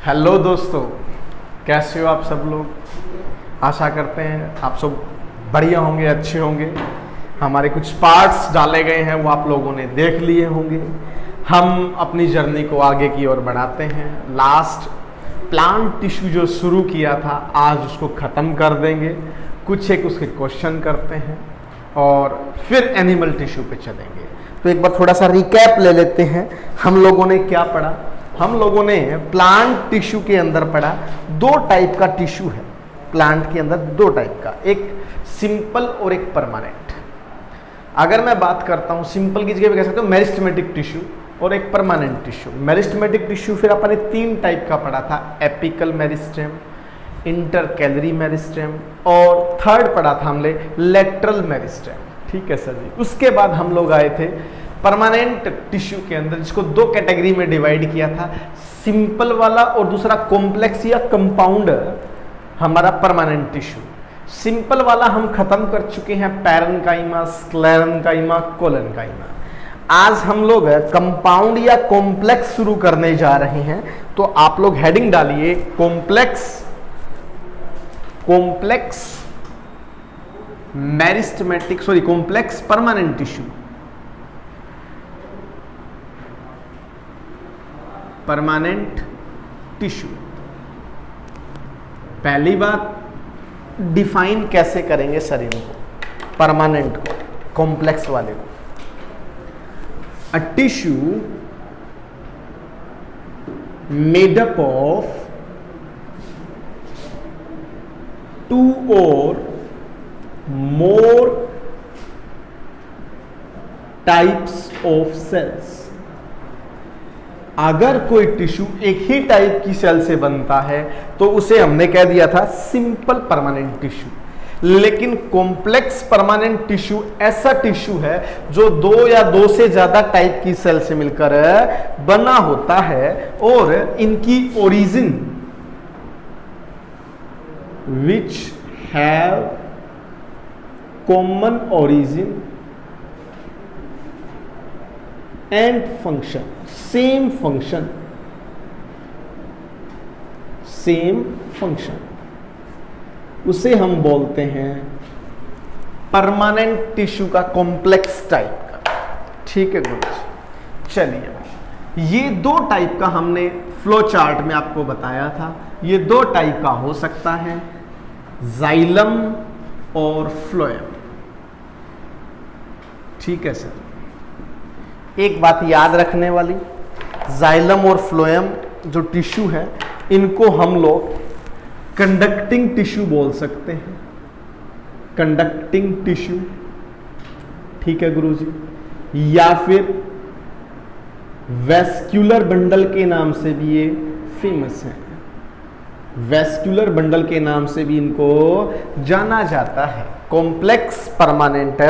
Hello दोस्तों, कैसे हो आप सब लोग। आशा करते हैं आप सब बढ़िया होंगे, अच्छे होंगे। हमारे कुछ पार्ट्स डाले गए हैं वो आप लोगों ने देख लिए होंगे। हम अपनी जर्नी को आगे की ओर बढ़ाते हैं। लास्ट प्लांट टिश्यू जो शुरू किया था आज उसको ख़त्म कर देंगे। कुछ एक उसके क्वेश्चन करते हैं और फिर एनिमल टिश्यू पे चलेंगे। तो एक बार थोड़ा सा रिकैप ले लेते हैं। हम लोगों ने क्या पढ़ा। हम लोगों ने प्लांट टिश्यू के अंदर पढ़ा दो टाइप का टिश्यू है। प्लांट के अंदर दो टाइप का, एक सिंपल और एक परमानेंट। अगर मैं बात करता हूँ सिंपल की जगह पे कह सकते हो मेरिस्टेमेटिक टिश्यू और एक परमानेंट टिश्यू। मेरिस्टेमेटिक टिश्यू फिर अपन ने तीन टाइप का पढ़ा था, एपिकल मेरिस्टेम, इंटरकैलरी मेरिस्टेम और थर्ड पढ़ा था हमने लेटरल मेरिस्टेम। ठीक है सर जी। उसके बाद हम लोग आए थे परमानेंट टिश्यू के अंदर, जिसको दो कैटेगरी में डिवाइड किया था, सिंपल वाला और दूसरा कॉम्प्लेक्स या कंपाउंड हमारा परमानेंट टिश्यू। सिंपल वाला हम खत्म कर चुके हैं, पैरेन्काइमा, स्क्लेरेन्काइमा, कोलेन्काइमा। आज हम लोग कंपाउंड या कॉम्प्लेक्स शुरू करने जा रहे हैं। तो आप लोग हेडिंग डालिए complex meristematic complex permanent tissue. Permanent tissue. पहली बात डिफाइन कैसे करेंगे सर इनको, परमानेंट को, कॉम्प्लेक्स वाले को। A tissue made up of two और मोर टाइप्स ऑफ सेल्स। अगर कोई टिश्यू एक ही टाइप की सेल से बनता है तो उसे हमने कह दिया था सिंपल परमानेंट टिश्यू। लेकिन कॉम्प्लेक्स परमानेंट टिश्यू ऐसा टिश्यू है जो दो या दो से ज्यादा टाइप की सेल से मिलकर बना होता है और इनकी origin which have common origin and function, same function, उसे हम बोलते हैं परमानेंट टिश्यू का कॉम्प्लेक्स टाइप का। ठीक है गुरु। चलिए, ये दो टाइप का हमने फ्लो चार्ट में आपको बताया था। ये दो टाइप का हो सकता है, जाइलम और फ्लोएम। ठीक है सर। एक बात याद रखने वाली, जाइलम और फ्लोएम जो टिश्यू है इनको हम लोग कंडक्टिंग टिश्यू बोल सकते हैं, कंडक्टिंग टिश्यू। ठीक है गुरुजी। या फिर वेस्क्यूलर बंडल के नाम से भी ये फेमस है। वेस्क्यूलर बंडल के नाम से भी इनको जाना जाता है, कॉम्प्लेक्स परमानेंट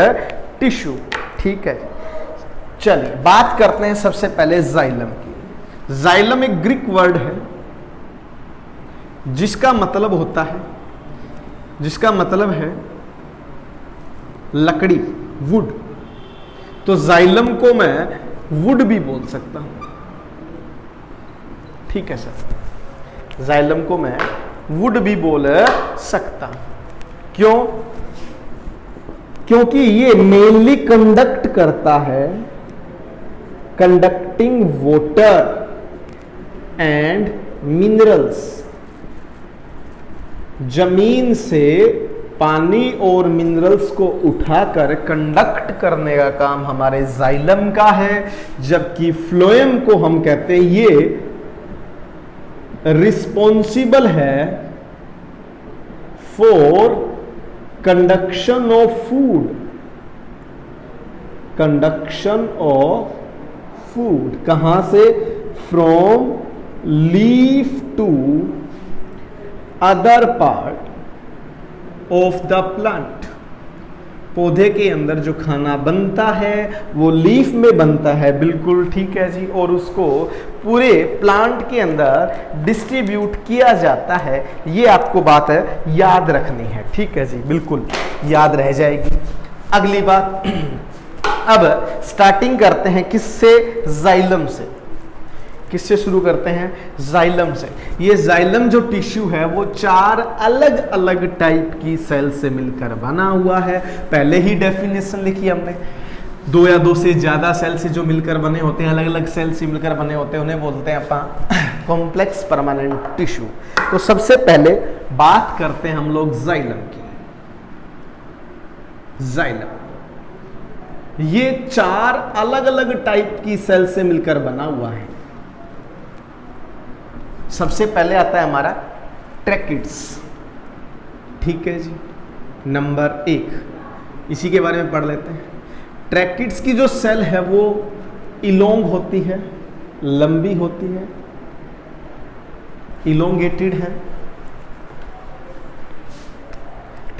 टिश्यू। ठीक है। चलिए बात करते हैं सबसे पहले जाइलम की। जाइलम एक ग्रीक वर्ड है जिसका मतलब है लकड़ी, वुड। तो जाइलम को मैं वुड भी बोल सकता हूं। ठीक है सर। जाइलम को मैं वुड भी बोल सकता हूं। क्यों? क्योंकि ये मेनली कंडक्ट करता है, कंडक्टिंग वाटर एंड मिनरल्स। जमीन से पानी और मिनरल्स को उठाकर कंडक्ट करने का काम हमारे जाइलम का है। जबकि फ्लोएम को हम कहते हैं ये रिस्पॉन्सिबल है for conduction of food, conduction of food. कहां से? From leaf to other part of the plant. पौधे के अंदर जो खाना बनता है वो लीफ में बनता है, बिल्कुल ठीक है जी। और उसको पूरे प्लांट के अंदर डिस्ट्रीब्यूट किया जाता है। ये आपको बात है याद रखनी है। ठीक है जी, बिल्कुल याद रह जाएगी। अगली बात, अब स्टार्टिंग करते हैं किससे? जाइलम से। किससे शुरू करते हैं? जाइलम से। ये जाइलम जो टिश्यू है वो 4 अलग अलग टाइप की सेल से मिलकर बना हुआ है। पहले ही डेफिनेशन लिखी हमने, 2 या 2 से ज्यादा सेल से जो मिलकर बने होते हैं, अलग अलग सेल से मिलकर बने होते हैं, उन्हें बोलते हैं अपन कॉम्प्लेक्स परमानेंट टिश्यू। तो सबसे पहले बात करते हैं हम लोग जाइलम की। जाइलम ये 4 अलग अलग टाइप की सेल से मिलकर बना हुआ है। सबसे पहले आता है हमारा ट्रैकिड्स, ठीक है जी, नंबर 1, इसी के बारे में पढ़ लेते हैं। ट्रैकिड्स की जो सेल है वो इलोंग होती है, लंबी होती है, इलोंगेटेड है,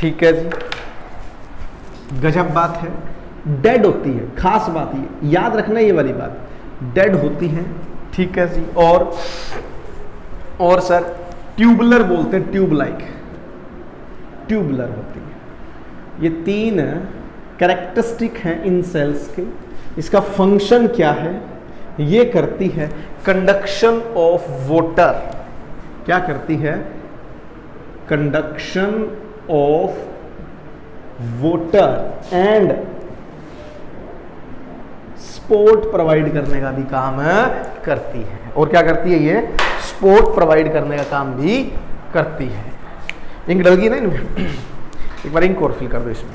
ठीक है जी। गजब बात है। डेड होती है, खास बात ये याद रखना, ये वाली बात, डेड होती है, ठीक है जी। और सर ट्यूबुलर बोलते हैं, ट्यूब लाइक, ट्यूबुलर होती है। ये 3 कैरेक्टरिस्टिक हैं इन सेल्स के। इसका फंक्शन क्या है? ये करती है कंडक्शन ऑफ वाटर। क्या करती है? Conduction of water and support provide करने का भी काम करती है। और क्या करती है? ये सपोर्ट प्रोवाइड करने का काम भी करती है। इंक डल गई ना इनमें? एक बार इंक और फिल कर दो इसमें,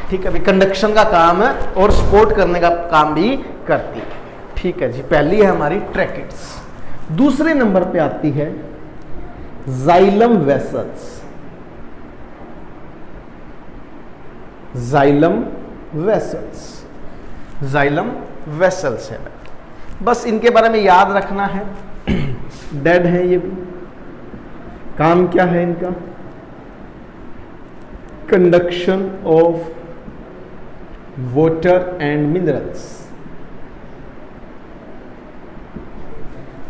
ठीक है भाई। कंडक्शन का काम है और सपोर्ट करने का काम भी करती है, ठीक है जी। पहली है हमारी ट्रैकिड्स। दूसरे नंबर पे आती है xylem vessels. Xylem vessels, xylem vessels है, बस इनके बारे में याद रखना है। डेड है ये भी। काम क्या है इनका? Conduction of water and minerals.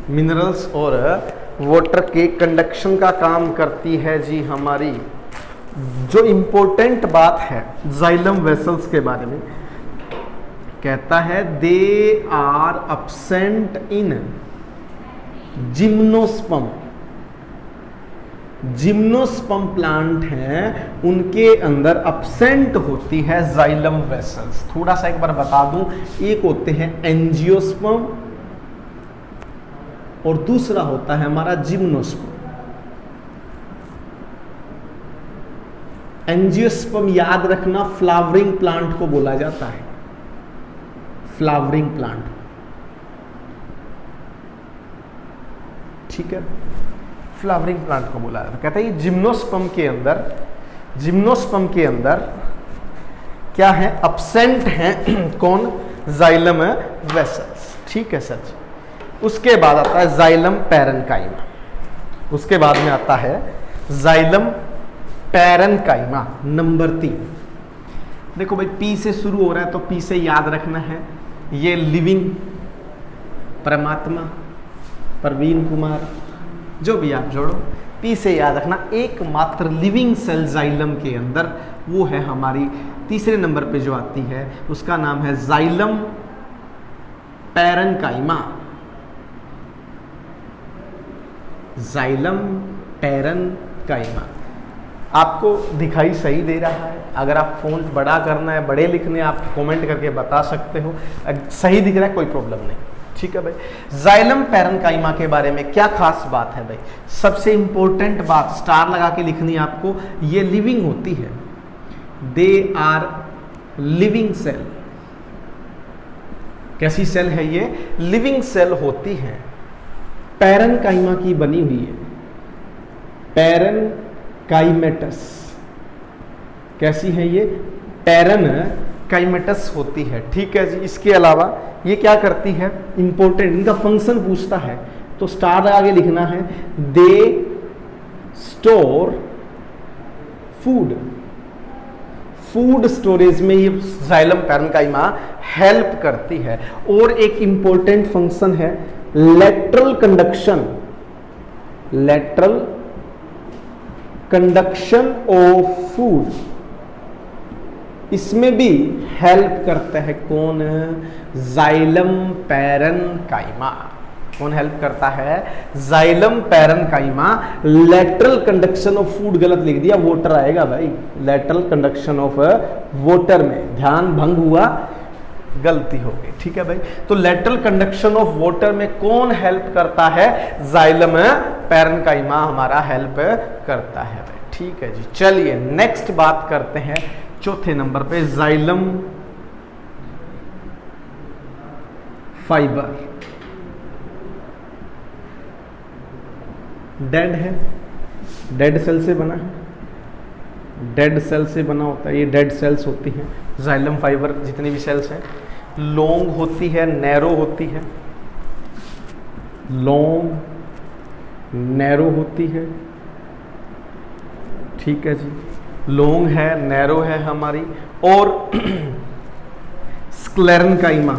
Minerals और वाटर के कंडक्शन का काम करती है जी हमारी। जो इंपॉर्टेंट बात है जाइलम वेसल्स के बारे में, कहता है they are absent in gymnosperm. Gymnosperm plant हैं, उनके अंदर अब्सेंट होती है जाइलम वेसल्स। थोड़ा सा एक बार बता दूं, एक होते हैं एंजियोस्पर्म और दूसरा होता है हमारा जिम्नोस्पर्म। एंजियोस्पर्म याद रखना, फ्लावरिंग प्लांट को बोला जाता है, फ्लावरिंग प्लांट, ठीक है, फ्लावरिंग प्लांट को बोला जाता है। कहता है ये जिम्नोस्पर्म के अंदर क्या है? अब्सेंट है कौन? जाइलम वेसल्स, ठीक है सर जी। उसके बाद आता है जाइलम पैरेन्काइमा। उसके बाद में आता है जाइलम पैरेन्काइमा, नंबर 3। देखो भाई, पी से शुरू हो रहा है तो पी से याद रखना है। ये लिविंग, परमात्मा, प्रवीण कुमार, जो भी आप जोड़ो, पी से याद रखना। एकमात्र लिविंग सेल जाइलम के अंदर वो है हमारी तीसरे नंबर पे जो आती है, उसका नाम है जाइलम पैरेन्काइमा। जाइलम पैरेन्काइमा आपको दिखाई सही दे रहा है? अगर आप फ़ॉन्ट बड़ा करना है, बड़े लिखने, आप कमेंट करके बता सकते हो। सही दिख रहा है, कोई प्रॉब्लम नहीं, ठीक है भाई। जाइलम पैरेन्काइमा के बारे में क्या खास बात है भाई? सबसे इंपॉर्टेंट बात स्टार लगा के लिखनी है आपको। ये लिविंग होती है, दे आर लिविंग सेल। कैसी सेल है ये? लिविंग सेल होती है, पैरेन्काइमा की बनी हुई है, पैरेन्काइमेटस। कैसी है ये? पैरेन्काइमेटस होती है, ठीक है जी। इसके अलावा ये क्या करती है? इंपॉर्टेंट, इनका फंक्शन पूछता है तो स्टार आगे लिखना है। They store food. Food storage में ये जाइलम पैरेन्काइमा हेल्प करती है। और एक इंपॉर्टेंट फंक्शन है lateral conduction, lateral conduction of food. इसमें भी हेल्प करता है कौन? जाइलम पैरेन्काइमा, कौन हेल्प करता है? Xylem parenchyma. Lateral conduction of food गलत लिख दिया, वोटर आएगा भाई। लेटरल कंडक्शन ऑफ वोटर में ध्यान भंग हुआ, गलती हो गई, ठीक है भाई। तो लेटरल कंडक्शन ऑफ वाटर में कौन हेल्प करता है? जाइलम पैरेन्काइमा हमारा हेल्प करता है भाई, ठीक है जी। चलिए नेक्स्ट बात करते हैं चौथे नंबर पे, जाइलम फाइबर। डेड है, डेड सेल से बना है, डेड सेल से बना होता है, ये डेड सेल्स होती हैं। जाइलम फाइबर जितनी भी सेल्स हैं, लॉन्ग होती है, नैरो होती है, लॉन्ग नैरो होती है, ठीक है जी। लॉन्ग है, नैरो है हमारी, और स्क्लेरेन्काइमा,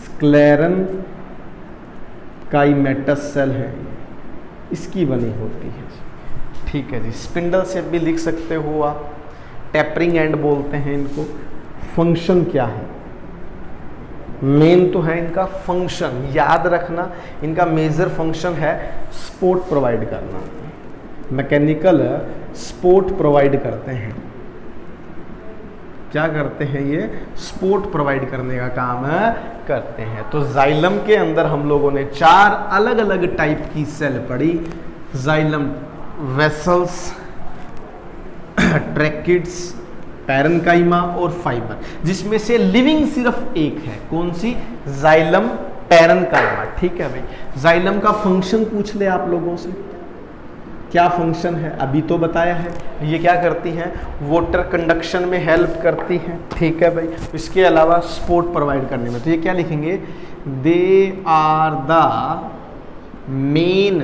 स्क्लेरेन्काइमेटस सेल है, इसकी बनी होती है, ठीक है जी। स्पिंडल से भी लिख सकते हो आप, टेपरिंग एंड बोलते हैं इनको। फंक्शन क्या है? मेन तो है इनका फंक्शन, याद रखना इनका मेजर फंक्शन है सपोर्ट प्रोवाइड करना, मैकेनिकल सपोर्ट प्रोवाइड करते हैं। क्या करते हैं ये? सपोर्ट प्रोवाइड करने का काम करते हैं। तो जाइलम के अंदर हम लोगों ने 4 अलग अलग टाइप की सेल पढ़ी, जाइलम वेसल्स, ट्रैकिड्स, पैरेन्काइमा और फाइबर, जिसमें से लिविंग सिर्फ एक है, कौन सी? जाइलम पैरेन्काइमा, ठीक है भाई। जाइलम का फंक्शन पूछ ले आप लोगों से, क्या फंक्शन है? अभी तो बताया है, ये क्या करती हैं? वाटर कंडक्शन में हेल्प करती हैं, ठीक है भाई। इसके अलावा सपोर्ट प्रोवाइड करने में, तो ये क्या लिखेंगे? They are the main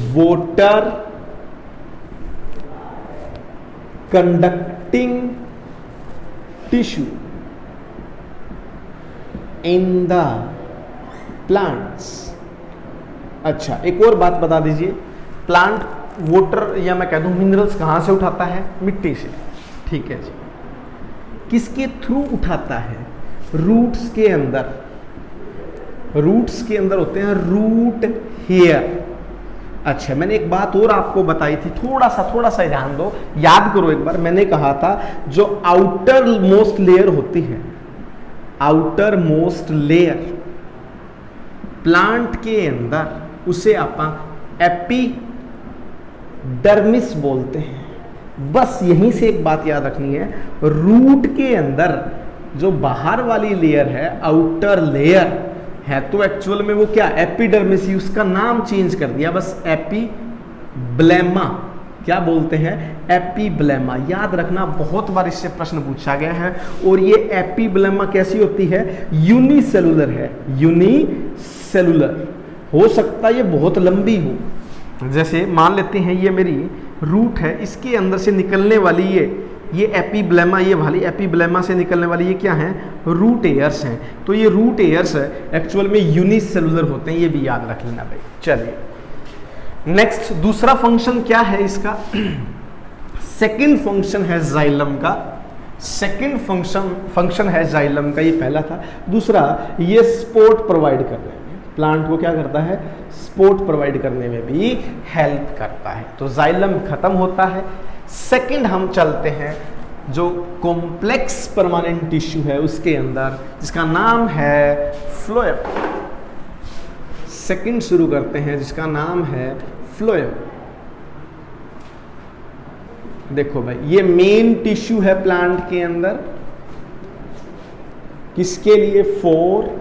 water conducting tissue in the plants. अच्छा, एक और बात बता दीजिए, प्लांट वाटर या मैं कह दूं मिनरल्स कहां से उठाता है? मिट्टी से, ठीक है जी। किसके थ्रू उठाता है? रूट्स के अंदर, रूट्स के अंदर होते हैं रूट हेयर। अच्छा, मैंने एक बात और आपको बताई थी, थोड़ा सा ध्यान दो, याद करो एक बार। मैंने कहा था जो आउटर मोस्ट लेयर होती है, आउटर मोस्ट लेयर प्लांट के अंदर, उसे आप एपिडर्मिस बोलते हैं। बस यहीं से एक बात याद रखनी है, रूट के अंदर जो बाहर वाली लेयर है, आउटर लेयर है, तो एक्चुअल में वो क्या? एपिडर्मिस ही, उसका नाम चेंज कर दिया बस, एपिब्लेमा। क्या बोलते हैं? एपिब्लेमा। याद रखना, बहुत बार इससे प्रश्न पूछा गया है। और ये एपिब्लेमा कैसी होती है? यूनिसेलुलर है, यूनिसेलुलर। हो सकता है ये बहुत लंबी हो, जैसे मान लेते हैं ये मेरी रूट है, इसके अंदर से निकलने वाली ये एपिब्लेमा, ये वाली एपिब्लेमा से निकलने वाली ये क्या है? रूट एयर्स हैं। तो ये रूट एयर्स एक्चुअल में यूनिसेलुलर होते हैं, ये भी याद रख लेना भाई। चलिए नेक्स्ट, दूसरा फंक्शन क्या है इसका? सेकंड फंक्शन है जाइलम का, सेकंड फंक्शन है जाइलम का, ये पहला था। दूसरा, ये सपोर्ट प्रोवाइड करने में, प्लांट को क्या करता है? सपोर्ट प्रोवाइड करने में भी हेल्प करता है। तो जाइलम खत्म होता है। सेकंड हम चलते हैं जो कॉम्प्लेक्स परमानेंट टिश्यू है उसके अंदर, जिसका नाम है फ्लोएम। सेकंड शुरू करते हैं जिसका नाम है फ्लोएम। देखो भाई, ये मेन टिश्यू है प्लांट के अंदर, किसके लिए? फॉर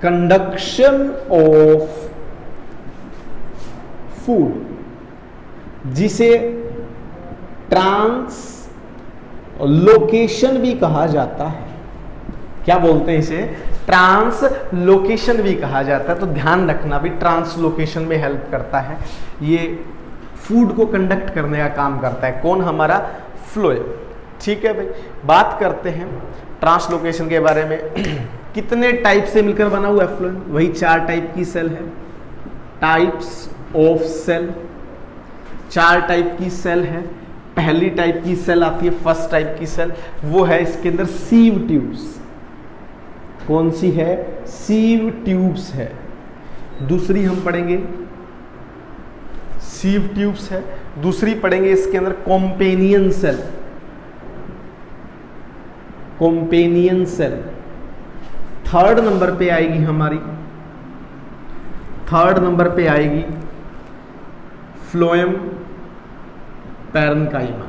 कंडक्शन ऑफ फूड, जिसे ट्रांसलोकेशन भी कहा जाता है। क्या बोलते हैं इसे? ट्रांसलोकेशन भी कहा जाता है। तो ध्यान रखना भी, ट्रांसलोकेशन में हेल्प करता है, ये फूड को कंडक्ट करने का काम करता है। कौन? हमारा फ्लोएम, ठीक है भाई। बात करते हैं ट्रांसलोकेशन के बारे में। कितने टाइप से मिलकर बना हुआ है फ्लोएम? वही 4 टाइप की सेल है, टाइप्स ऑफ सेल। 4 टाइप की सेल है। पहली टाइप की सेल आती है, फर्स्ट टाइप की सेल, वो है इसके अंदर सीव ट्यूब्स। कौन सी है? सीव ट्यूब्स है। दूसरी हम पढ़ेंगे सीव ट्यूब्स है। दूसरी पढ़ेंगे इसके अंदर companion cell. Companion cell third number पे आएगी हमारी। थर्ड नंबर पे आएगी फ्लोएम पैरेन्काइमा।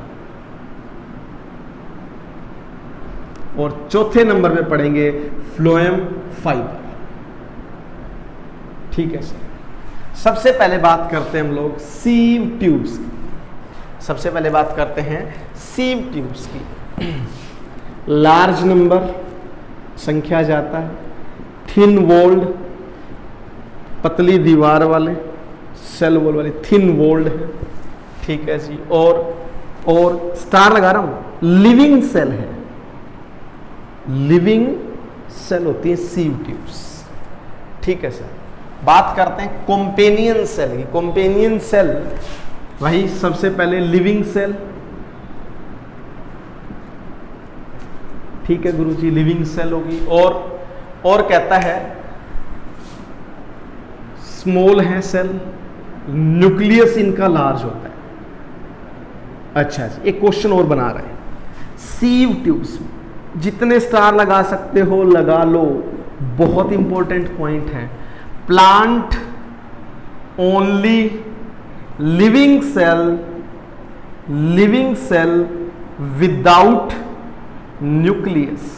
और चौथे नंबर पे पढ़ेंगे फ्लोएम फाइबर। ठीक है सर। सबसे पहले बात करते हैं हम लोग सीव ट्यूब्स की। सबसे पहले बात करते हैं सीव ट्यूब्स की। लार्ज नंबर संख्या जाता है, थिन वॉल्ड पतली दीवार वाले, सेल वॉल वाले थिन वॉल्ड है। ठीक है जी। और स्टार लगा रहा हूं, लिविंग सेल है। लिविंग सेल होती है सीव ट्यूब्स। ठीक है सर। बात करते हैं कॉम्पेनियन सेल की। कॉम्पेनियन सेल वही सबसे पहले लिविंग सेल। ठीक है गुरुजी, लिविंग सेल होगी। और कहता है स्मॉल है सेल, न्यूक्लियस इनका लार्ज होता है। अच्छा जी, एक क्वेश्चन और बना रहे हैं। सीव ट्यूब्स जितने स्टार लगा सकते हो लगा लो, बहुत इंपॉर्टेंट पॉइंट है। Plant only living cell without nucleus.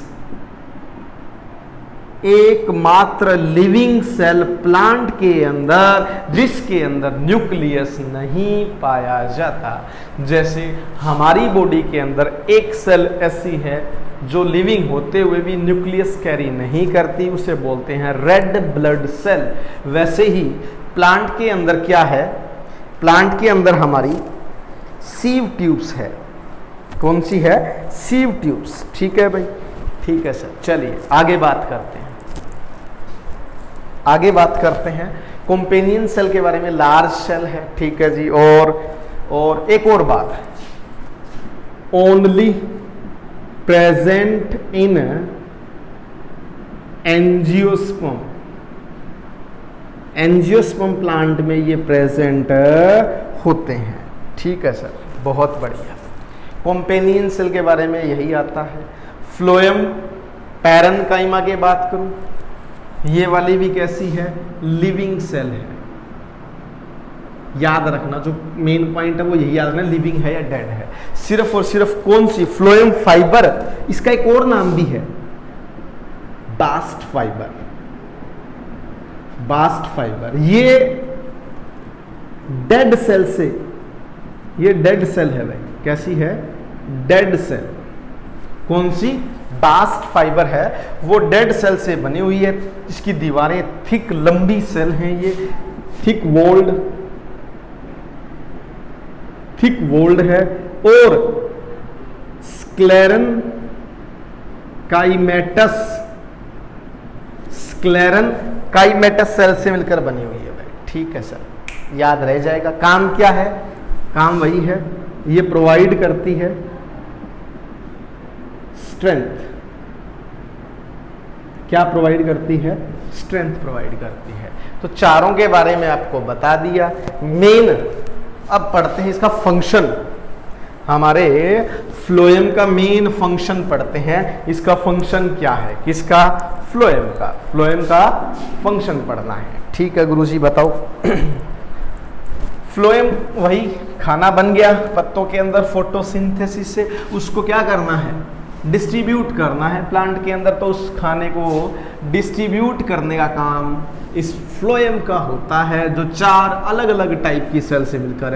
एकमात्र लिविंग सेल प्लांट के अंदर जिसके अंदर न्यूक्लियस नहीं पाया जाता। जैसे हमारी बॉडी के अंदर एक सेल ऐसी है जो लिविंग होते हुए भी न्यूक्लियस कैरी नहीं करती, उसे बोलते हैं रेड ब्लड सेल। वैसे ही प्लांट के अंदर क्या है? प्लांट के अंदर हमारी सीव ट्यूब्स है। कौन सी है? Sieve tubes. ठीक है भाई, ठीक है सर। चलिए आगे बात करते हैं। आगे बात करते हैं कॉम्पेनियन सेल के बारे में। लार्ज सेल है। ठीक है जी। और एक और बात, only present in angiosperm. Angiosperm plant में ये प्रेजेंट होते हैं। ठीक है सर, बहुत बढ़िया। कॉम्पेनियन सेल के बारे में यही आता है। फ्लोएम पैरेन्काइमा की बात करूं, ये वाली भी कैसी है? लिविंग सेल है। याद रखना, जो मेन पॉइंट है वो यही याद रखना, लिविंग है या डेड है। सिर्फ और सिर्फ कौन सी? Phloem fibre. इसका एक और नाम भी है, बास्ट फाइबर। बास्ट फाइबर ये डेड सेल से, ये डेड सेल है भाई। कैसी है? Dead cell. कौन सी? बास्ट फाइबर है। वो डेड सेल से बनी हुई है। इसकी दीवारें थिक लंबी सेल हैं। ये थिक वोल्ड है। और स्क्लेरन काइमेटस सेल से मिलकर बनी हुई है भाई। ठीक है सर, याद रह जाएगा। काम क्या है? काम वही है, ये प्रोवाइड करती है स्ट्रेंथ। क्या प्रोवाइड करती है? स्ट्रेंथ प्रोवाइड करती है। तो चारों के बारे में आपको बता दिया। मेन अब पढ़ते हैं इसका फंक्शन। हमारे फ्लोएम का मेन फंक्शन पढ़ते हैं। इसका फंक्शन क्या है? किसका? फ्लोएम का फंक्शन पढ़ना है। ठीक है गुरुजी, बताओ। फ्लोएम वही खाना बन गया पत्तों के अंदर फोटोसिंथेसिस से, उसको क्या करना है? डिस्ट्रीब्यूट करना है प्लांट के अंदर। तो उस खाने को डिस्ट्रीब्यूट करने का काम इस फ्लोएम का होता है, जो 4 अलग अलग टाइप की सेल से मिलकर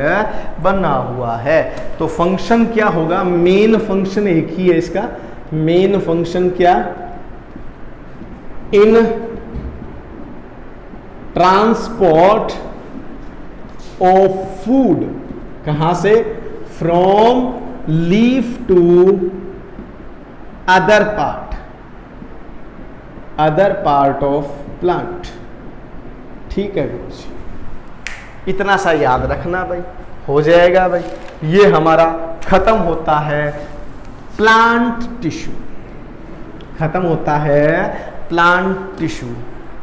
बना हुआ है। तो फंक्शन क्या होगा? मेन फंक्शन एक ही है इसका। मेन फंक्शन क्या? In transport of food. कहां से? From leaf to other part of plant. ठीक है गुरुजी, इतना सा याद रखना भाई, हो जाएगा भाई। ये हमारा खत्म होता है प्लांट टिश्यू। खत्म होता है प्लांट टिश्यू।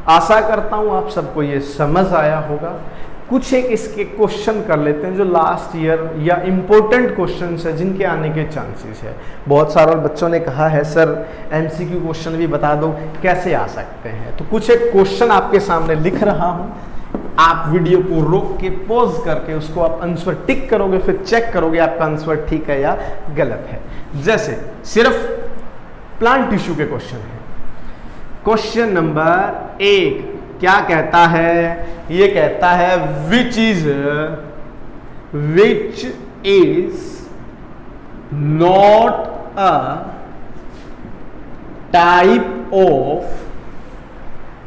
आशा करता हूं आप सबको ये समझ आया होगा। कुछ एक इसके क्वेश्चन कर लेते हैं जो लास्ट ईयर या इम्पोर्टेंट क्वेश्चन है जिनके आने के चांसेस है। बहुत सारे बच्चों ने कहा है सर एमसीक्यू क्वेश्चन भी बता दो, कैसे आ सकते हैं। तो कुछ एक क्वेश्चन आपके सामने लिख रहा हूं, आप वीडियो को रोक के पॉज करके उसको आप आंसर टिक करोगे, फिर चेक करोगे आपका आंसर ठीक है या गलत है। जैसे सिर्फ प्लांट टिश्यू के क्वेश्चन है। क्वेश्चन नंबर 1 क्या कहता है? ये कहता है which is not a type of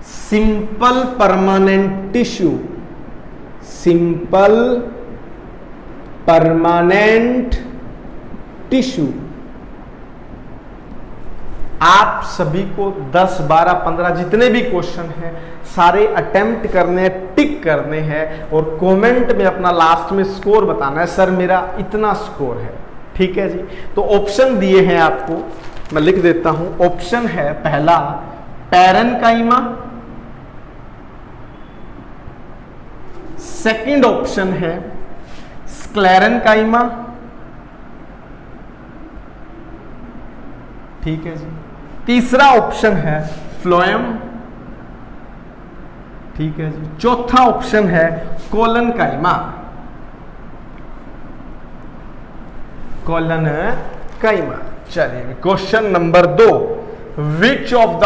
simple permanent tissue. Simple permanent tissue. आप सभी को 10, 12, 15 जितने भी क्वेश्चन हैं सारे अटेम्प्ट करने हैं, टिक करने हैं और कमेंट में अपना लास्ट में स्कोर बताना है, सर मेरा इतना स्कोर है। ठीक है जी। तो ऑप्शन दिए हैं आपको, मैं लिख देता हूं। ऑप्शन है पहला पैरेन्काइमा, सेकंड ऑप्शन है स्क्लेरेन्काइमा, ठीक है जी। तीसरा ऑप्शन है फ्लोएम, ठीक है जी। चौथा ऑप्शन है कोलनकाइमा। कोलनकाइमा। चलिए question number 2, which of the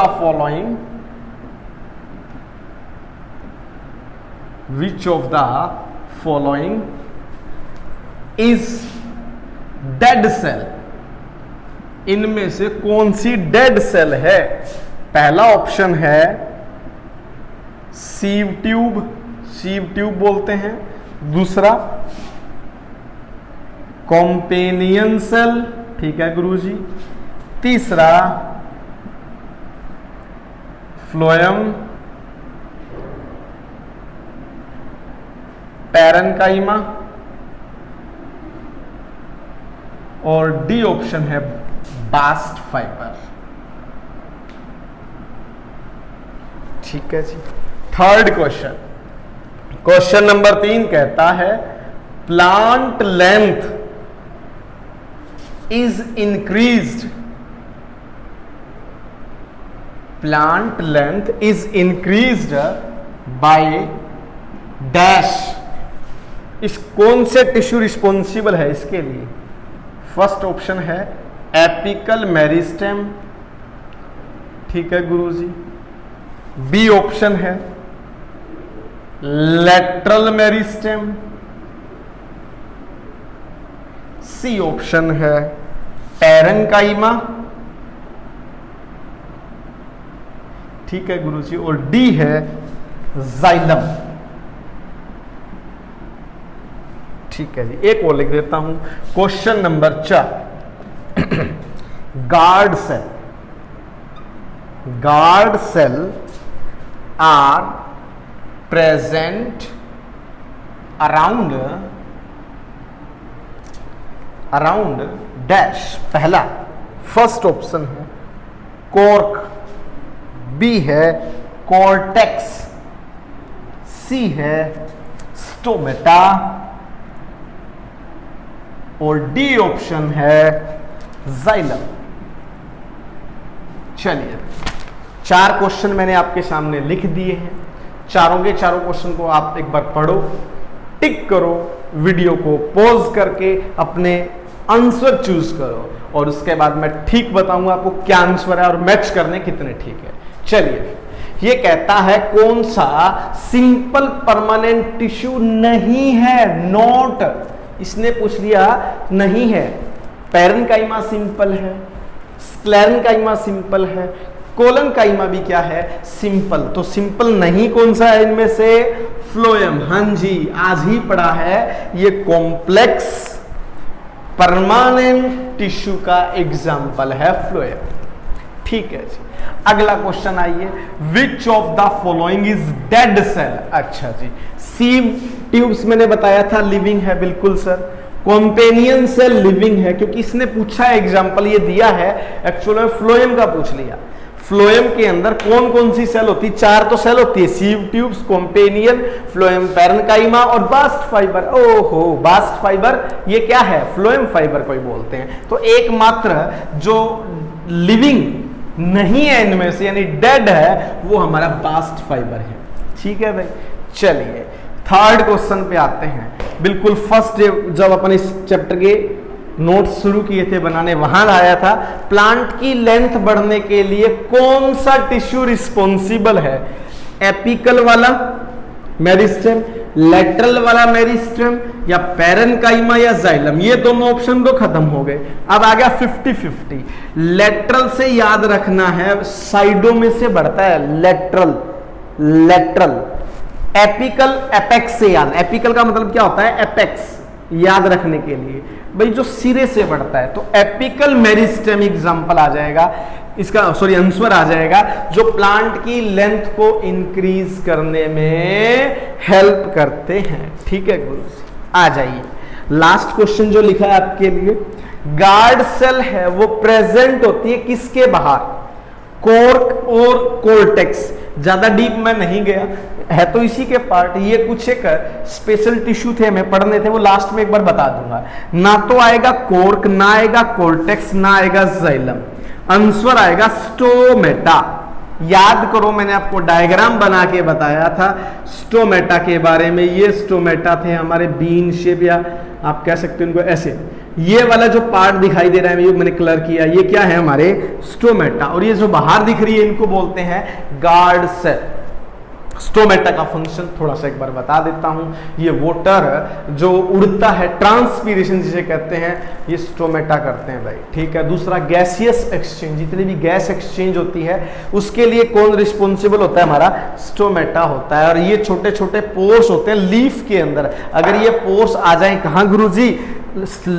following is dead cell? इनमें से कौन सी डेड सेल है? पहला ऑप्शन है सीव ट्यूब बोलते हैं। दूसरा कॉम्पेनियन सेल, ठीक है गुरुजी। तीसरा फ्लोएम, पैरेन्काइमा और डी ऑप्शन है बास्ट फाइबर। ठीक है जी। थर्ड क्वेश्चन, क्वेश्चन नंबर 3 कहता है plant length is increased. Plant length is increased by dash. इस कौन से टिश्यू रिस्पॉन्सिबल है इसके लिए? फर्स्ट ऑप्शन है एपिकल मेरिस्टेम, ठीक है गुरुजी। बी ऑप्शन है लेटरल मेरिस्टेम। सी ऑप्शन है पैरेन्काइमा, ठीक है गुरुजी। और डी है जाइलम, ठीक है जी। एक और लिख देता हूं, question number 4, guard cell are present around dash. पहला फर्स्ट ऑप्शन है कॉर्क, बी है कॉर्टेक्स, सी है स्टोमेटा और डी ऑप्शन है जाइलम। चलिए 4 क्वेश्चन मैंने आपके सामने लिख दिए हैं। चारों के चारों क्वेश्चन को आप एक बार पढ़ो, टिक करो, वीडियो को पॉज करके अपने आंसर चूज करो और उसके बाद मैं ठीक बताऊंगा आपको क्या आंसर है और मैच करने कितने ठीक है। चलिए, ये कहता है कौन सा सिंपल परमानेंट टिश्यू नहीं है? नॉट, इसने पूछ लिया नहीं है। पैरेन्काइमा सिंपल है, स्क्लेरेन्काइमा सिंपल है, कोलनकाइमा भी क्या है? सिंपल। तो सिंपल नहीं कौन सा है इनमें से? फ्लोएम। हाँ जी, आज ही पढ़ा है। ये कॉम्प्लेक्स परमानेंट टिश्यू का एग्जाम्पल है फ्लोएम। ठीक है जी। अगला क्वेश्चन आइए, which of the following is dead cell? अच्छा जी, सीव ट्यूब्स मैंने बताया था लिविंग है, बिल्कुल सर। कॉम्पेनियन सेल लिविंग है क्योंकि इसने पूछा है, एग्जाम्पल ये दिया है, एक्चुअल में फ्लोएम का पूछ लिया। फ्लोएम के अंदर कौन कौन सी सेल होती है? 4 तो सेल होती है, sieve tubes, companion, phloem parenchyma और बास्ट फाइबर। ओहो, बास्ट फाइबर ये क्या है? फ्लोएम फाइबर को ही बोलते हैं। तो एकमात्र जो लिविंग नहीं है इनमें से, यानी डेड है, वो हमारा बास्ट फाइबर है। ठीक है भाई, चलिए थर्ड क्वेश्चन पे आते हैं। बिल्कुल फर्स्ट जब अपन इस चैप्टर के नोट्स शुरू किए थे बनाने, वहां आया था प्लांट की लेंथ बढ़ने के लिए कौन सा टिश्यू रिस्पॉन्सिबल है? एपिकल वाला मेरिस्टेम, लेटरल वाला मेरिस्टेम, या पैरेन्काइमा या जाइलम? ये दोनों ऑप्शन तो खत्म हो गए। अब आ गया 50-50। लेटरल से याद रखना है, साइडों में से बढ़ता है लेटरल, लेटरल। एपिकल एपेक्स से याद, एपिकल का मतलब क्या होता है? एपेक्स, याद रखने के लिए भाई जो सिरे से बढ़ता है, तो एपिकल मेरिस्टेम एग्जांपल आ जाएगा इसका, सॉरी आंसर आ जाएगा, जो प्लांट की लेंथ को इंक्रीज करने में हेल्प करते हैं। ठीक है गुरु जी, आ जाइए लास्ट क्वेश्चन जो लिखा है आपके लिए। गार्ड सेल है वो प्रेजेंट होती है किसके बाहर? कॉर्क और कोर्टेक्स। ज्यादा डीप में नहीं गया, है तो इसी के पार्ट। ये कुछ एक स्पेशल टिश्यू थे, हमें पढ़ने थे, वो लास्ट में एक बार बता दूंगा। ना तो आएगा कॉर्क, ना आएगा कोर्टेक्स, ना आएगा जाइलम, आंसर आएगा स्टोमेटा। याद करो, मैंने आपको डायग्राम बना के बताया था स्टोमेटा के बारे में। ये स्टोमेटा थे हमारे बीन शेप, या आप कह सकते हो उनको ऐसे। ये वाला जो पार्ट दिखाई दे रहा है, ये मैंने कलर किया, ये क्या है? हमारे स्टोमेटा। और ये जो बाहर दिख रही है, इनको बोलते हैं गार्ड सेल। स्टोमेटा का फंक्शन थोड़ा सा एक बार बता देता हूं। ये वाटर जो उड़ता है, ट्रांसपीरेशन जिसे कहते हैं, ये स्टोमेटा करते हैं भाई। ठीक है। दूसरा गैसियस एक्सचेंज, जितनी भी गैस एक्सचेंज होती है उसके लिए कौन रिस्पॉन्सिबल होता है? हमारा स्टोमेटा होता है। और ये छोटे छोटे पोर्स होते हैं लीफ के अंदर। अगर ये पोर्स आ जाए कहाँ गुरुजी?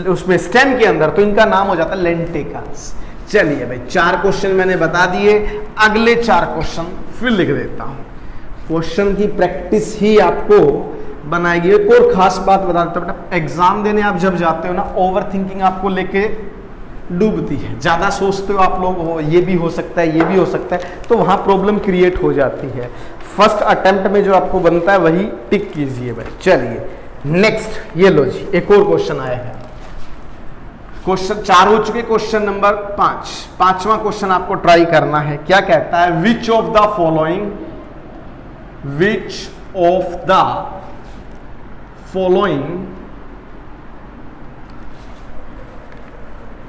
उसमें स्टेम के अंदर, तो इनका नाम हो जाता है लेंटिकल्स। चलिए भाई, 4 क्वेश्चन मैंने बता दिए, अगले 4 क्वेश्चन फिर लिख देता हूं। क्वेश्चन की प्रैक्टिस ही आपको बनाएगी। एक और खास बात बता देता हूं, एग्जाम देने आप जब जाते हो ना, ओवर थिंकिंग आपको लेके डूबती है। ज्यादा सोचते हो आप लोग, हो ये भी हो सकता है, ये भी हो सकता है, तो वहां प्रॉब्लम क्रिएट हो जाती है। फर्स्ट अटेम्प्ट में जो आपको बनता है वही टिक कीजिए भाई। चलिए नेक्स्ट, ये लो जी, एक और क्वेश्चन आया है। क्वेश्चन 4 हो चुके, क्वेश्चन नंबर 5। 5वां क्वेश्चन आपको ट्राई करना है। क्या कहता है? विच of the following,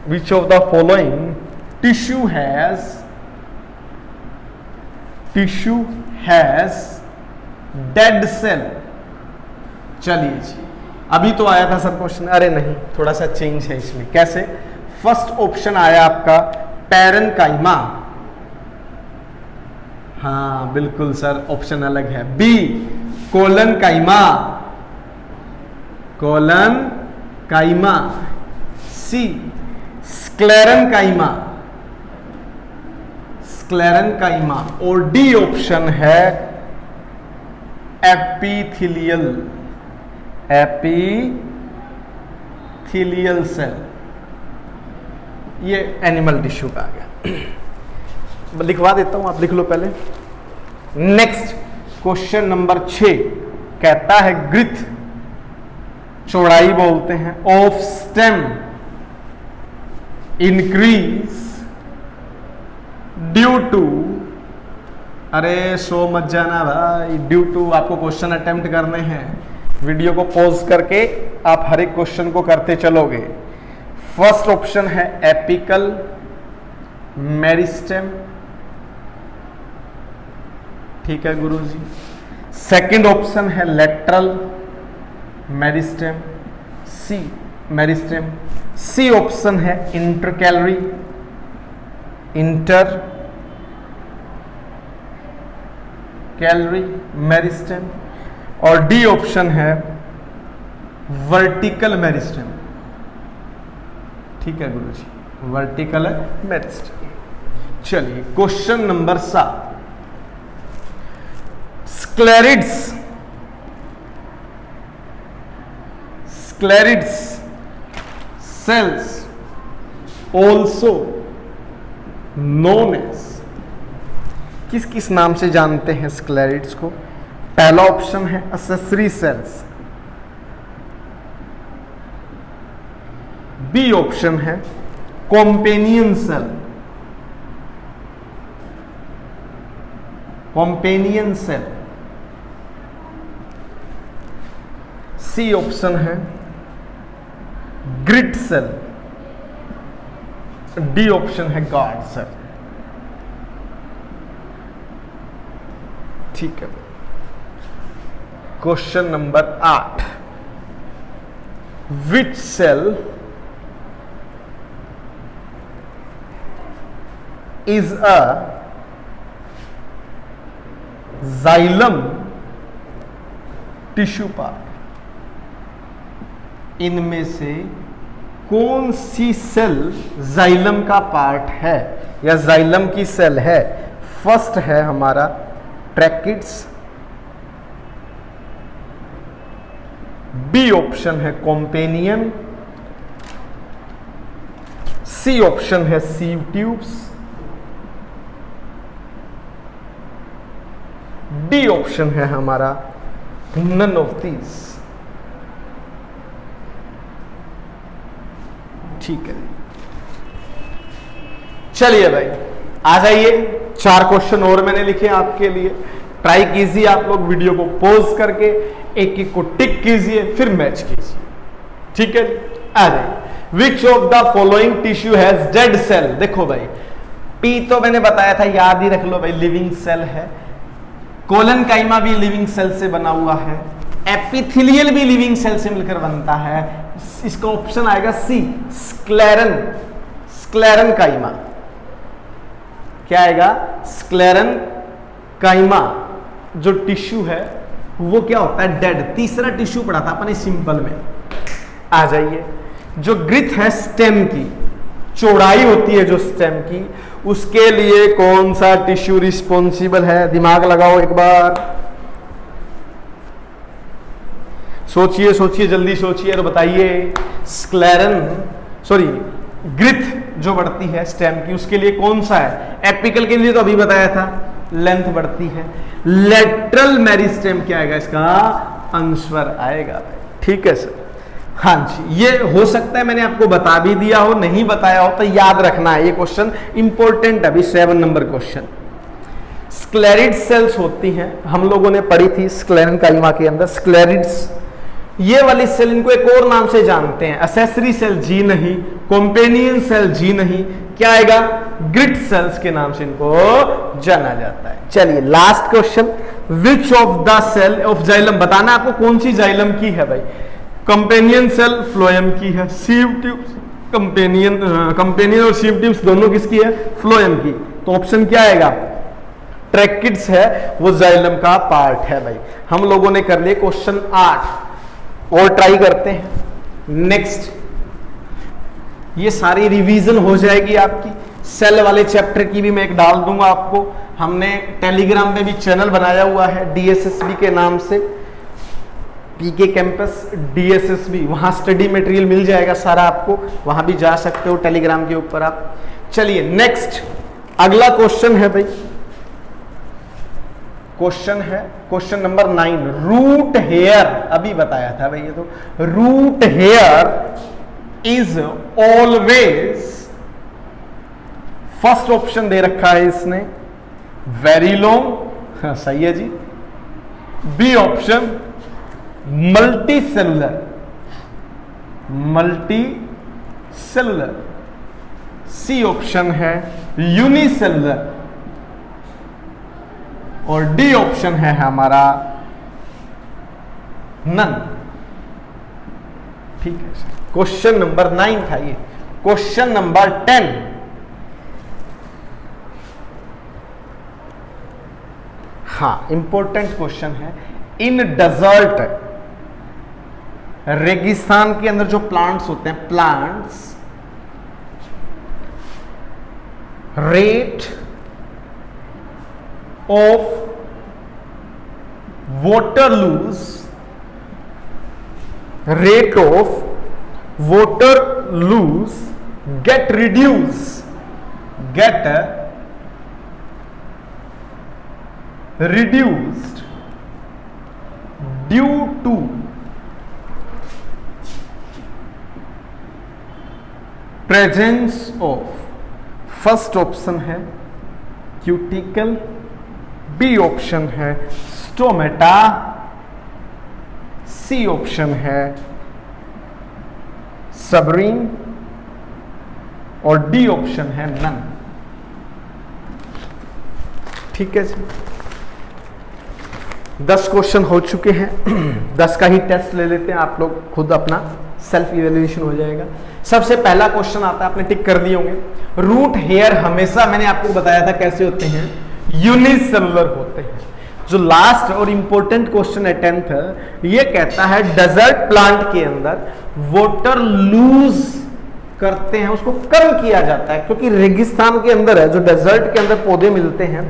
which of the following tissue has dead cell? चलिए जी, अभी तो आया था सर क्वेश्चन, अरे नहीं, थोड़ा सा चेंज है इसमें। कैसे? फर्स्ट ऑप्शन आया आपका पैरेन्काइमा। हाँ बिल्कुल सर, ऑप्शन अलग है। B collenchyma, collenchyma. सी स्क्लेरेन्काइमा, स्क्लेरेन्काइमा। और डी ऑप्शन है एपिथेलियल, एपिथेलियल सेल। ये एनिमल टिश्यू का आ गया। लिखवा देता हूं, आप लिख लो पहले। नेक्स्ट क्वेश्चन नंबर 6 कहता है ग्रिथ, चौड़ाई बोलते हैं, of stem increase due to, अरे सो मत जाना भाई, ड्यू टू आपको क्वेश्चन अटेम्प्ट करने हैं। वीडियो को पॉज करके आप हर एक क्वेश्चन को करते चलोगे। फर्स्ट ऑप्शन है एपिकल मेरिस्टेम, ठीक है गुरुजी। सेकंड ऑप्शन है लेटरल मेरिस्टेम, सी मेरिस्टेम। सी ऑप्शन है इंटरकैलरी, इंटर कैलरी मेरिस्टेम। और डी ऑप्शन है वर्टिकल मेरिस्टेम, ठीक है गुरुजी, वर्टिकल मेरिस्टेम। चलिए question number 7, स्क्लेरिड्स, स्क्लेरिड्स cells also known as किस किस नाम से जानते हैं स्क्लेरिड्स को? पहला ऑप्शन है एक्सेसरी सेल्स, बी ऑप्शन है companion cell, companion cell, C option है ग्रिड सेल, डी ऑप्शन है गार्ड सेल। ठीक है, question number 8, which cell is a xylem tissue part? इनमें से कौन सी सेल जाइलम का पार्ट है या जाइलम की सेल है? फर्स्ट है हमारा ट्रैकिड्स, बी ऑप्शन है कॉम्पेनियन, सी ऑप्शन है सीव ट्यूब्स, डी ऑप्शन है हमारा नन ऑफ दीज। ठीक है, चलिए भाई आ जाइए। 4 क्वेश्चन और मैंने लिखे आपके लिए, ट्राई कीजिए आप लोग, वीडियो को पॉज करके एक एक को टिक कीजिए, फिर मैच कीजिए। ठीक है, आ जाइए। Which of the following tissue has dead cell? देखो भाई, पी तो मैंने बताया था, याद ही रख लो भाई, लिविंग सेल है। कोलन काइमा भी लिविंग सेल से बना हुआ है, एपिथेलियल भी लिविंग सेल से मिलकर बनता है। इसका ऑप्शन आएगा सी, स्क्लेरन, स्क्लेरन काइमा। क्या आएगा? स्क्लेरन काइमा जो टिश्यू है वो क्या होता है? डेड। तीसरा टिश्यू पढ़ा था अपने सिंपल में। आ जाइए, जो ग्रिथ है स्टेम की, चौड़ाई होती है जो स्टेम की, उसके लिए कौन सा टिश्यू रिस्पॉन्सिबल है? दिमाग लगाओ एक बार, सोचिए सोचिए, जल्दी सोचिए और बताइए। स्क्लेरन, सॉरी ग्रिथ जो बढ़ती है स्टेम की, उसके लिए कौन सा है? एपिकल के लिए तो अभी बताया था, लेंथ बढ़ती है। लेटरल मेरिस्टेम क्या आएगा? इसका आंसर आएगा। ठीक है सर, हाँ जी, ये हो सकता है मैंने आपको बता भी दिया हो, नहीं बताया हो तो याद रखना है, ये क्वेश्चन इंपॉर्टेंट अभी 7 नंबर क्वेश्चन। स्क्लेरिड सेल्स होती हैं, हम लोगों ने पढ़ी थी स्क्लेरन काइमा के अंदर। स्क्लेरिड्स, ये वाली सेल, इनको एक और नाम से जानते हैं, एक्सेसरी सेल जी नहीं, कॉम्पेनियन सेल जी नहीं, क्या आएगा? ग्रिड सेल्स के नाम से इनको जाना जाता है। चलिए last question, which of the cell of xylem? बताना आपको कौन सी जाइलम की है भाई। कंपेनियन सेल फ्लोएम की है, सीव ट्यूब्स, कंपेनियन और सीव ट्यूब्स दोनों किसकी है? फ्लोएम की। तो ऑप्शन क्या आएगा? ट्रैकिड्स है, वो जाइलम का पार्ट है भाई। हम लोगों ने कर लिए क्वेश्चन 8 और ट्राई करते हैं नेक्स्ट। ये सारी रिवीजन हो जाएगी आपकी। सेल वाले चैप्टर की भी मैं एक डाल दूंगा आपको। हमने टेलीग्राम पे भी चैनल बनाया हुआ है DSSB के नाम से, पीके कैंपस DSSB, वहां स्टडी मटेरियल मिल जाएगा सारा आपको, वहां भी जा सकते हो टेलीग्राम के ऊपर आप। चलिए नेक्स्ट, अगला क्वेश्चन है भाई, क्वेश्चन है क्वेश्चन नंबर 9, रूट हेयर। अभी बताया था भाई, ये तो root hair is always, first option दे रखा है इसने वेरी लॉन्ग, सही है जी। B option multi cellular, multi cellular, C option है यूनिसेलुलर, और डी ऑप्शन है हमारा नन। ठीक है सर, क्वेश्चन नंबर 9 था ये। क्वेश्चन नंबर 10, हाँ इंपॉर्टेंट क्वेश्चन है। इन डेजर्ट, रेगिस्तान के अंदर जो प्लांट्स होते हैं, plants rate of water loss, rate of water loss get reduce, get reduced due to presence of, first option है क्यूटिकल, बी ऑप्शन है स्टोमेटा, सी ऑप्शन है सबरीन और डी ऑप्शन है नन। ठीक है जी, 10 क्वेश्चन हो चुके हैं। 10 का ही टेस्ट ले लेते हैं, आप लोग खुद अपना सेल्फ इवेल्युएशन हो जाएगा। सबसे पहला क्वेश्चन आता है, आपने टिक कर दिए होंगे। रूट हेयर हमेशा मैंने आपको बताया था कैसे होते हैं, यूनिसेलुलर होते हैं। जो लास्ट और इंपॉर्टेंट क्वेश्चन है 10th, ये कहता है डेजर्ट प्लांट के अंदर वाटर लूज करते हैं, उसको कम किया जाता है, क्योंकि रेगिस्तान के अंदर है, जो डेजर्ट के अंदर पौधे मिलते हैं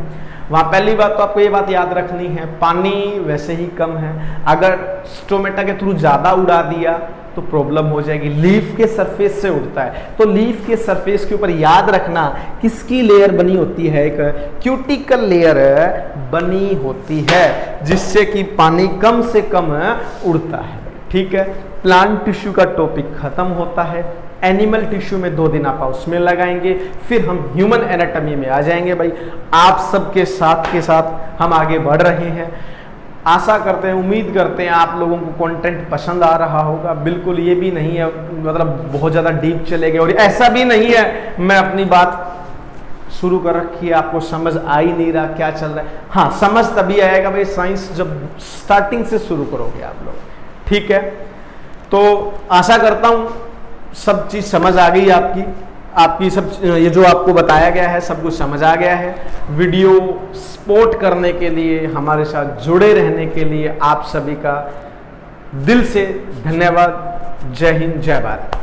वहां पहली बात तो आपको ये बात याद रखनी है, पानी वैसे ही कम है। अगर स्टोमेटा के थ्रू ज्यादा उड़ा दिया तो प्रॉब्लम हो जाएगी। लीफ के सरफेस से उड़ता है, तो लीफ के सरफेस के ऊपर याद रखना किसकी लेयर बनी होती है, एक क्यूटिकल लेयर बनी होती है, जिससे कि पानी कम से कम उड़ता है। ठीक है, प्लांट टिश्यू का टॉपिक खत्म होता है। एनिमल टिश्यू में 2 दिन आप उसमें लगाएंगे, फिर हम ह्यूमन एनाटॉमी में आ जाएंगे। भाई आप सबके साथ के साथ हम आगे बढ़ रहे हैं। आशा करते हैं, उम्मीद करते हैं आप लोगों को कंटेंट पसंद आ रहा होगा। बिल्कुल ये भी नहीं है मतलब बहुत ज़्यादा डीप चले गए, और ऐसा भी नहीं है मैं अपनी बात शुरू कर रखी है, आपको समझ आ ही नहीं रहा क्या चल रहा है। हाँ, समझ तभी आएगा भाई साइंस जब स्टार्टिंग से शुरू करोगे आप लोग। ठीक है, तो आशा करता हूँ सब चीज़ समझ आ गई आपकी सब ये जो आपको बताया गया है सब कुछ समझ आ गया है। वीडियो सपोर्ट करने के लिए, हमारे साथ जुड़े रहने के लिए आप सभी का दिल से धन्यवाद। जय हिंद, जय भारत।